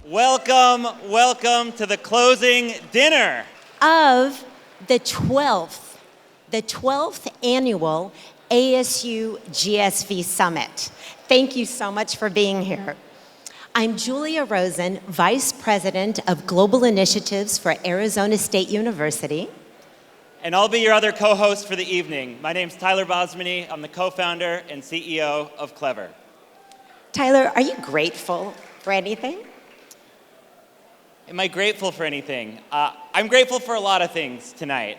Welcome to the closing dinner of the 12th annual ASU+GSV Summit. Thank you so much for being here. I'm Julia Rosen, Vice President of Global Initiatives for Arizona State University. And I'll be your other co-host for the evening. My name's Tyler Bosmany. I'm the co-founder and CEO of Clever. Tyler, are you grateful for anything? Am I grateful for anything? I'm grateful for a lot of things tonight.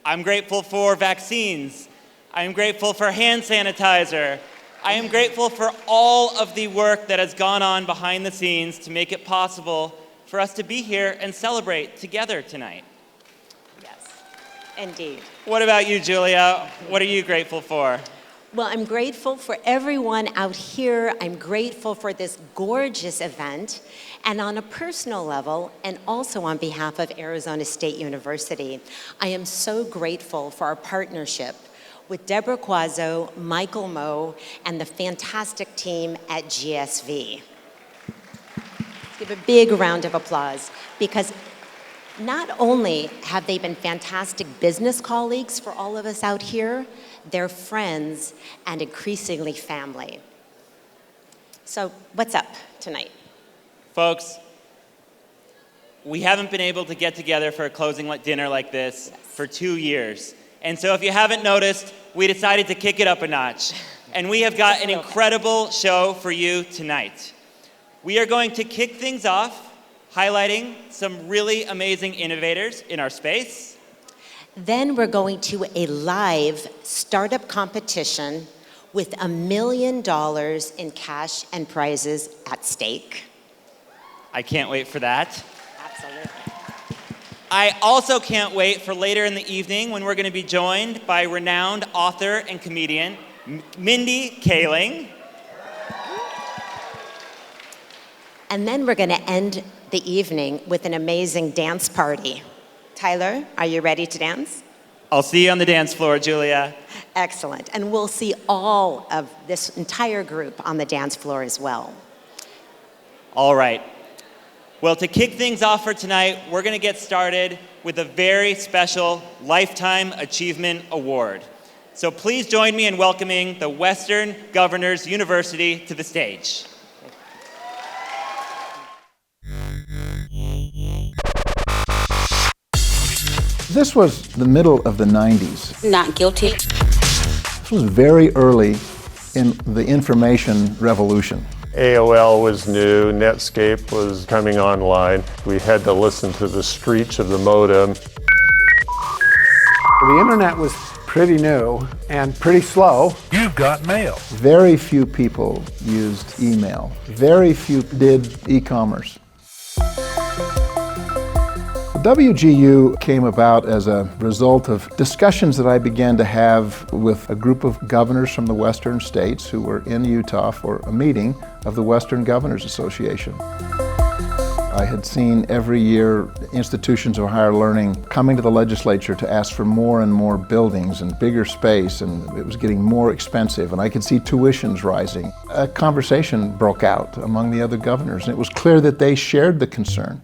I'm grateful for vaccines. I'm grateful for hand sanitizer. I am grateful for all of the work that has gone on behind the scenes to make it possible for us to be here and celebrate together tonight. Yes, indeed. What about you, Julia? What are you grateful for? Well, I'm grateful for everyone out here. I'm grateful for this gorgeous event. And on a personal level, and also on behalf of Arizona State University, I am so grateful for our partnership with Deborah Quazzo, Michael Moe, and the fantastic team at GSV. Let's give a big round of applause, because not only have they been fantastic business colleagues for all of us out here, they're friends and increasingly family. So what's up tonight? Folks, we haven't been able to get together for a closing dinner like this for 2 years. And so if you haven't noticed, we decided to kick it up a notch. And we have got an incredible show for you tonight. We are going to kick things off highlighting some really amazing innovators in our space. Then we're going to a live startup competition with $1 million in cash and prizes at stake. I can't wait for that. Absolutely. I also can't wait for later in the evening when we're going to be joined by renowned author and comedian Mindy Kaling. And then we're going to end the evening with an amazing dance party. Tyler, are you ready to dance? I'll see you on the dance floor, Julia. Excellent. And we'll see all of this entire group on the dance floor as well. All right. Well, to kick things off for tonight, we're going to get started with a very special Lifetime Achievement Award. So please join me in welcoming the Western Governors University to the stage. This was the middle of the 90s. Not guilty. This was very early in the information revolution. AOL was new, Netscape was coming online. We had to listen to the screech of the modem. The internet was pretty new and pretty slow. You've got mail. Very few people used email. Very few did e-commerce. WGU came about as a result of discussions that I began to have with a group of governors from the western states who were in Utah for a meeting of the Western Governors Association. I had seen every year institutions of higher learning coming to the legislature to ask for more and more buildings and bigger space, and it was getting more expensive, and I could see tuitions rising. A conversation broke out among the other governors, and it was clear that they shared the concern.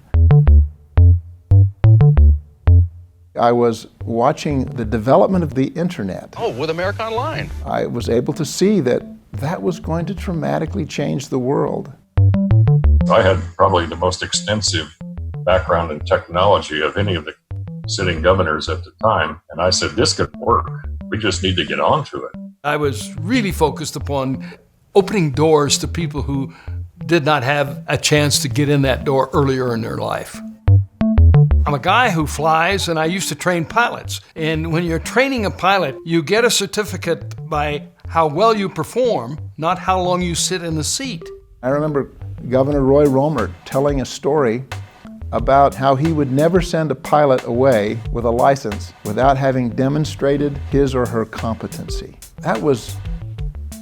I was watching the development of the internet. Oh, with America Online. I was able to see that that was going to dramatically change the world. I had probably the most extensive background in technology of any of the sitting governors at the time, and I said, this could work. We just need to get onto it. I was really focused upon opening doors to people who did not have a chance to get in that door earlier in their life. I'm a guy who flies, and I used to train pilots. And when you're training a pilot, you get a certificate by how well you perform, not how long you sit in the seat. I remember Governor Roy Romer telling a story about how he would never send a pilot away with a license without having demonstrated his or her competency. That was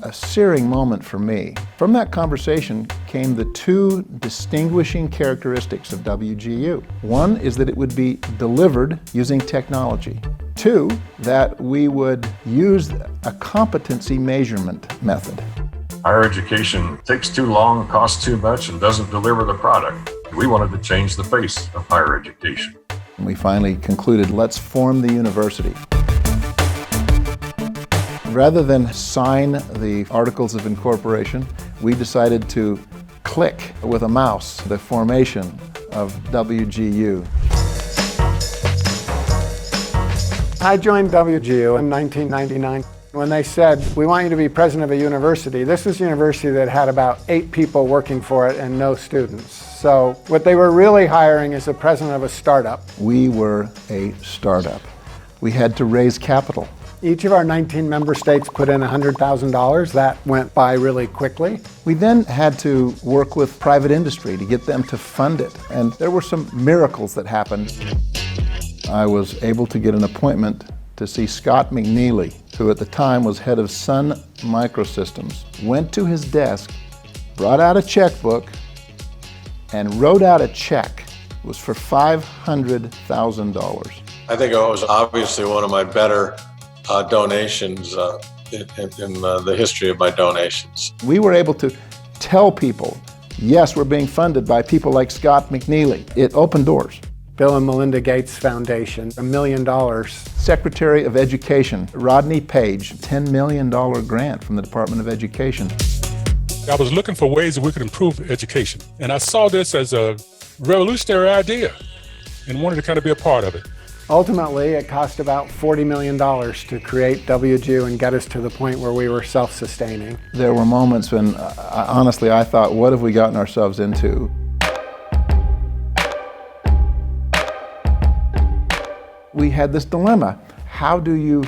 a searing moment for me. From that conversation came the two distinguishing characteristics of WGU. One is that it would be delivered using technology. Two, that we would use a competency measurement method. Higher education takes too long, costs too much, and doesn't deliver the product. We wanted to change the face of higher education. And we finally concluded, let's form the university. Rather than sign the Articles of Incorporation, we decided to click with a mouse the formation of WGU. I joined WGU in 1999 when they said, we want you to be president of a university. This was a university that had about 8 people working for it and no students. So what they were really hiring is the president of a startup. We were a startup. We had to raise capital. Each of our 19 member states put in $100,000. That went by really quickly. We then had to work with private industry to get them to fund it. And there were some miracles that happened. I was able to get an appointment to see Scott McNeely, who at the time was head of Sun Microsystems, went to his desk, brought out a checkbook, and wrote out a check. It was for $500,000. I think it was obviously one of my better donations in the history of my donations. We were able to tell people, yes, we're being funded by people like Scott McNeely. It opened doors. Bill and Melinda Gates Foundation, $1 million. Secretary of Education, Rodney Page, $10 million grant from the Department of Education. I was looking for ways that we could improve education. And I saw this as a revolutionary idea and wanted to kind of be a part of it. Ultimately, it cost about $40 million to create WGU and get us to the point where we were self-sustaining. There were moments when, honestly, I thought, what have we gotten ourselves into? We had this dilemma. How do you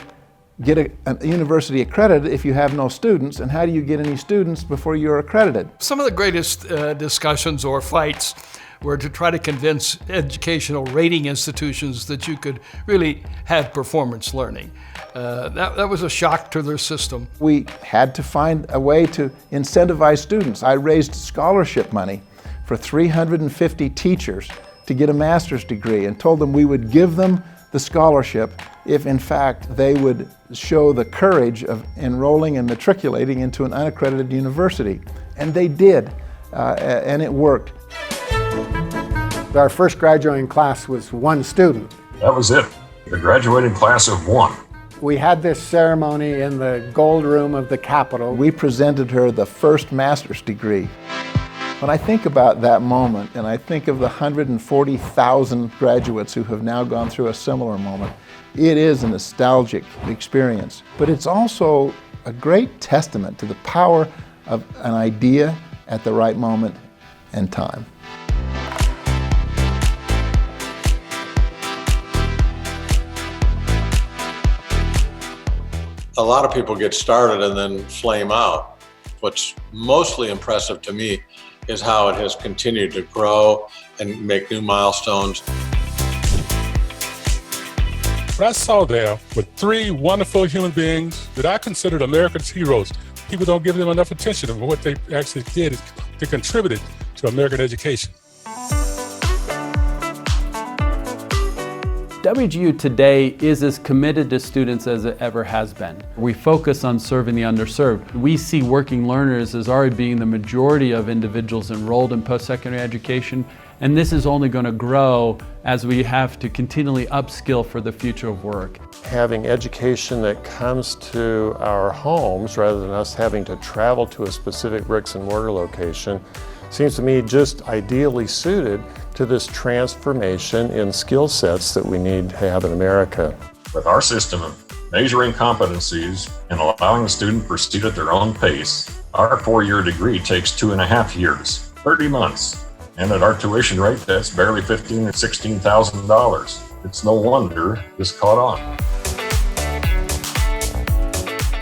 get a university accredited if you have no students, and how do you get any students before you're accredited? Some of the greatest discussions or fights were to try to convince educational rating institutions that you could really have performance learning. That was a shock to their system. We had to find a way to incentivize students. I raised scholarship money for 350 teachers to get a master's degree and told them we would give them the scholarship if in fact they would show the courage of enrolling and matriculating into an unaccredited university. And they did, and it worked. Our first graduating class was 1 student. That was it. The graduating class of 1. We had this ceremony in the gold room of the Capitol. We presented her the first master's degree. When I think about that moment, and I think of the 140,000 graduates who have now gone through a similar moment, it is a nostalgic experience. But it's also a great testament to the power of an idea at the right moment and time. A lot of people get started and then flame out. What's mostly impressive to me is how it has continued to grow and make new milestones. What I saw there were 3 wonderful human beings that I considered America's heroes. People don't give them enough attention of what they actually did. They contributed to American education. WGU today is as committed to students as it ever has been. We focus on serving the underserved. We see working learners as already being the majority of individuals enrolled in post-secondary education, and this is only going to grow as we have to continually upskill for the future of work. Having education that comes to our homes rather than us having to travel to a specific bricks and mortar location seems to me just ideally suited to this transformation in skill sets that we need to have in America. With our system of measuring competencies and allowing the student to proceed at their own pace, our 4-year degree takes 2.5 years, 30 months. And at our tuition rate, that's barely $15,000 or $16,000. It's no wonder this caught on.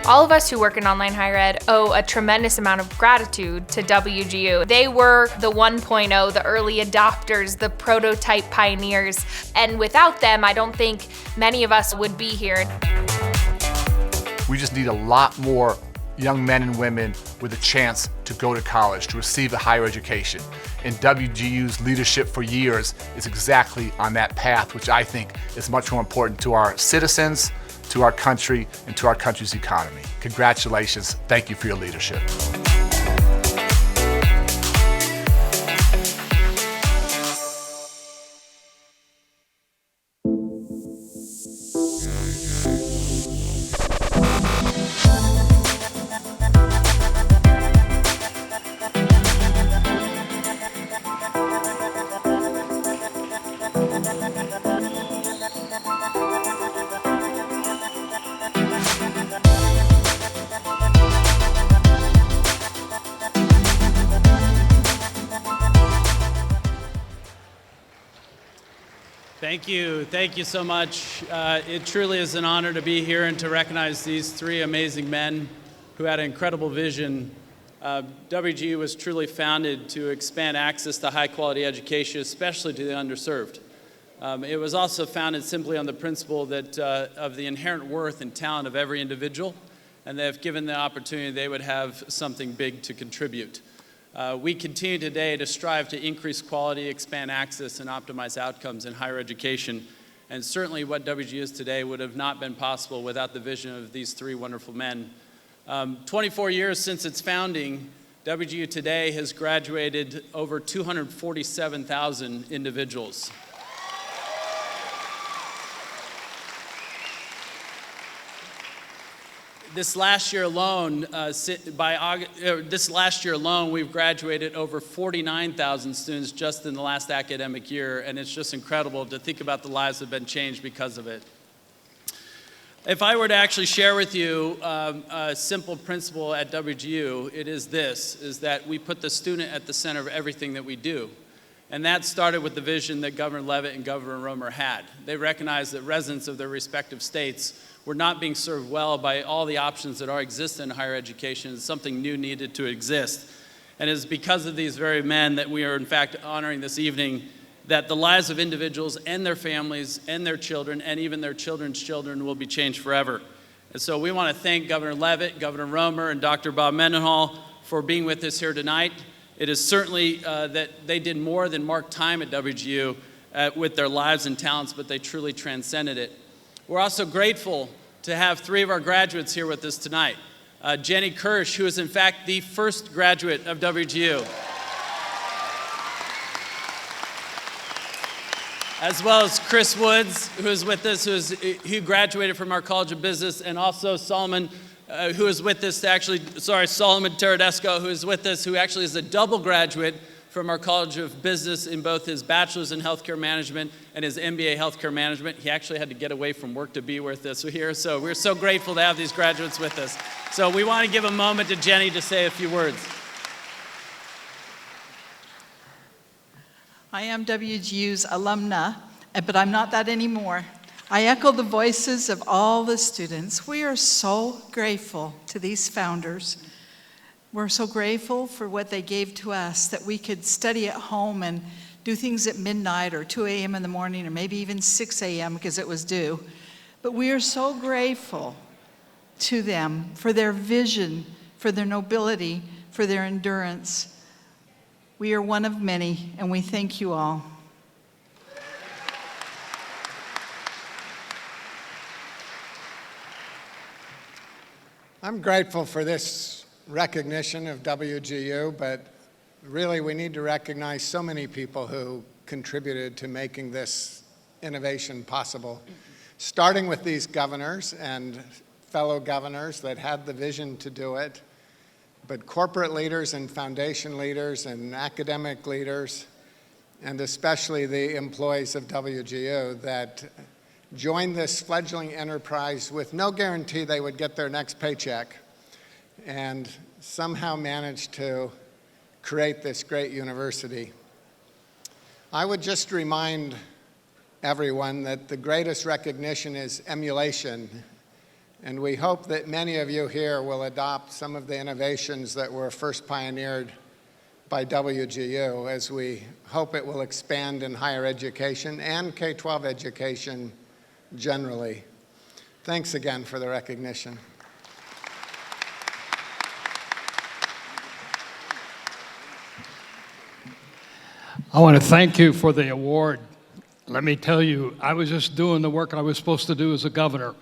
All of us who work in online higher ed owe a tremendous amount of gratitude to WGU. They were the 1.0, the early adopters, the prototype pioneers, and without them, I don't think many of us would be here. We just need a lot more young men and women with a chance to go to college, to receive a higher education. And WGU's leadership for years is exactly on that path, which I think is much more important to our citizens, to our country, and to our country's economy. Congratulations. Thank you for your leadership. Thank you so much. It truly is an honor to be here and to recognize these three amazing men who had an incredible vision. WGU was truly founded to expand access to high-quality education, especially to the underserved. It was also founded simply on the principle that of the inherent worth and talent of every individual, and that if given the opportunity, they would have something big to contribute. We continue today to strive to increase quality, expand access, and optimize outcomes in higher education. And certainly what WGU is today would have not been possible without the vision of these three wonderful men. 24 years since its founding, WGU today has graduated over 247,000 individuals. This last year alone, we've graduated over 49,000 students just in the last academic year, and it's just incredible to think about the lives that have been changed because of it. If I were to actually share with you a simple principle at WGU, it is this, is that we put the student at the center of everything that we do. And that started with the vision that Governor Leavitt and Governor Romer had. They recognized that residents of their respective states were not being served well by all the options that exist in higher education, and something new needed to exist. And it is because of these very men that we are in fact honoring this evening that the lives of individuals and their families and their children and even their children's children will be changed forever. And so we want to thank Governor Leavitt, Governor Romer, and Dr. Bob Mendenhall for being with us here tonight. It is certainly that they did more than mark time at WGU with their lives and talents, but they truly transcended it. We're also grateful to have three of our graduates here with us tonight. Jenny Kirsch, who is in fact the first graduate of WGU. As well as Chris Woods, who is with us, who graduated from our College of Business, and also Solomon, who is with us Solomon Teradesco, who is with us, who actually is a double graduate from our College of Business in both his bachelor's in healthcare management and his MBA healthcare management. He actually had to get away from work to be with us here, so we're so grateful to have these graduates with us. So we want to give a moment to Jenny to say a few words. I am WGU's alumna, but I'm not that anymore. I echo the voices of all the students. We are so grateful to these founders. We're so grateful for what they gave to us, that we could study at home and do things at midnight or 2 a.m. in the morning or maybe even 6 a.m. because it was due. But we are so grateful to them for their vision, for their nobility, for their endurance. We are one of many, and we thank you all. I'm grateful for this recognition of WGU, but really we need to recognize so many people who contributed to making this innovation possible, starting with these governors and fellow governors that had the vision to do it, but corporate leaders and foundation leaders and academic leaders, and especially the employees of WGU that joined this fledgling enterprise with no guarantee they would get their next paycheck, and somehow managed to create this great university. I would just remind everyone that the greatest recognition is emulation, and we hope that many of you here will adopt some of the innovations that were first pioneered by WGU, as we hope it will expand in higher education and K-12 education generally. Thanks again for the recognition. I want to thank you for the award. Let me tell you, I was just doing the work I was supposed to do as a governor.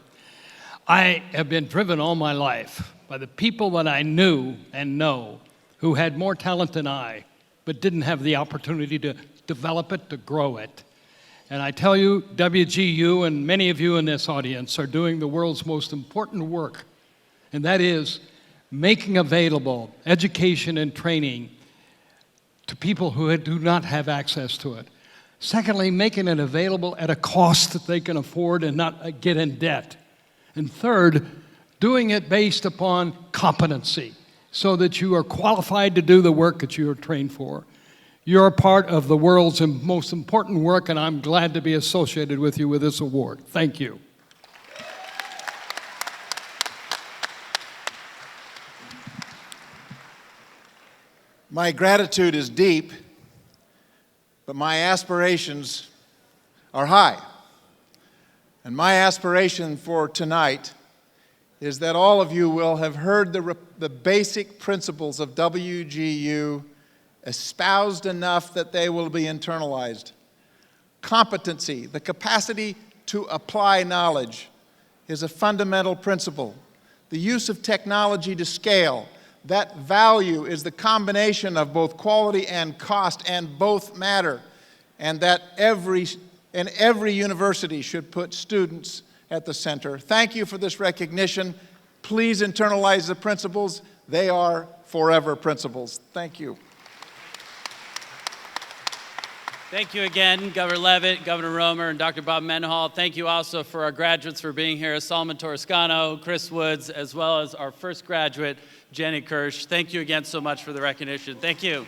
I have been driven all my life by the people that I knew and know who had more talent than I, but didn't have the opportunity to develop it, to grow it. And I tell you, WGU and many of you in this audience are doing the world's most important work, and that is making available education and training to people who do not have access to it. Secondly, making it available at a cost that they can afford and not get in debt. And third, doing it based upon competency so that you are qualified to do the work that you are trained for. You're a part of the world's most important work, and I'm glad to be associated with you with this award. Thank you. My gratitude is deep, but my aspirations are high. And my aspiration for tonight is that all of you will have heard the basic principles of WGU espoused enough that they will be internalized. Competency, the capacity to apply knowledge, is a fundamental principle. The use of technology to scale, that value is the combination of both quality and cost, and both matter. And that every university should put students at the center. Thank you for this recognition. Please internalize the principles. They are forever principles. Thank you. Thank you again, Governor Levitt, Governor Romer, and Dr. Bob Mendenhall. Thank you also for our graduates for being here, Solomon Torrescano, Chris Woods, as well as our first graduate, Jenny Kirsch. Thank you again so much for the recognition. Thank you.